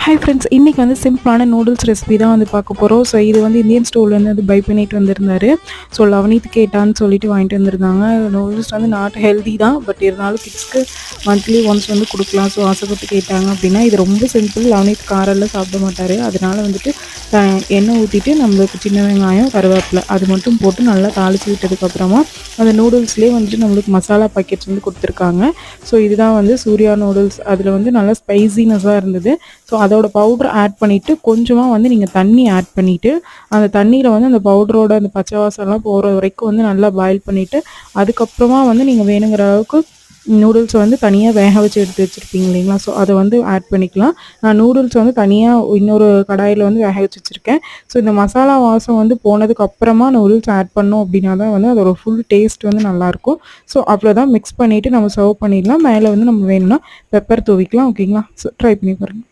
Hi friends, இன்றைக்கி வந்து சிம்பிளான நூடுல்ஸ் ரெசிபி தான் வந்து பார்க்க போகிறோம். ஸோ இது வந்து இந்தியன் ஸ்டோர்லேருந்து அது பை பண்ணிட்டு வந்திருந்தாரு. ஸோ லவனீத் கேட்டான்னு சொல்லிட்டு வாங்கிட்டு வந்திருந்தாங்க. நூடுல்ஸ் வந்து நாட் ஹெல்தி தான், பட் இருந்தாலும் கிட்ஸ்க்கு மந்த்லி ஒன்ஸ் வந்து கொடுக்கலாம். ஸோ ஆசைப்பட்டு கேட்டாங்க அப்படின்னா இது ரொம்ப சிம்பிள். லவனீத் காரெல்லாம் சாப்பிட மாட்டார். அதனால வந்துட்டு எண்ணெய் ஊற்றிட்டு நம்மளுக்கு சின்ன வெங்காயம், கருவேப்பிலை அது மட்டும் போட்டு நல்லா தாளித்து விட்டதுக்கப்புறமா அந்த நூடுல்ஸ்லேயே வந்துட்டு நம்மளுக்கு மசாலா பாக்கெட்ஸ் வந்து கொடுத்துருக்காங்க. ஸோ இதுதான் வந்து சூர்யா நூடுல்ஸ். அதில் வந்து நல்லா ஸ்பைசினஸாக இருந்தது. ஸோ அதோட பவுடர் ஆட் பண்ணிவிட்டு கொஞ்சமாக வந்து நீங்கள் தண்ணி ஆட் பண்ணிவிட்டு அந்த தண்ணியில் வந்து அந்த பவுடரோட அந்த பச்சை வாசம்லாம் போகிற வரைக்கும் வந்து நல்லா பாயில் பண்ணிவிட்டு அதுக்கப்புறமா வந்து நீங்கள் வேணுங்கிற அளவுக்கு நூடுல்ஸை வந்து தனியாக வேக வச்சு எடுத்து வச்சுருப்பீங்க இல்லைங்களா? ஸோ அதை வந்து ஆட் பண்ணிக்கலாம். நான் நூடுல்ஸ் வந்து தனியாக இன்னொரு கடாயில் வந்து வேக வச்சு வச்சுருக்கேன். ஸோ இந்த மசாலா வாசம் வந்து போனதுக்கு அப்புறமா நூடுல்ஸ் ஆட் பண்ணோம் அப்படின்னா தான் வந்து அதோட ஃபுல் டேஸ்ட் வந்து நல்லாயிருக்கும். ஸோ அவ்வளோதான், மிக்ஸ் பண்ணிவிட்டு நம்ம சர்வ் பண்ணிடலாம். மேலே வந்து நம்ம வேணும்னா பெப்பர் தூவிக்கலாம். ஓகேங்களா? ஸோ ட்ரை பண்ணி பாருங்கள்.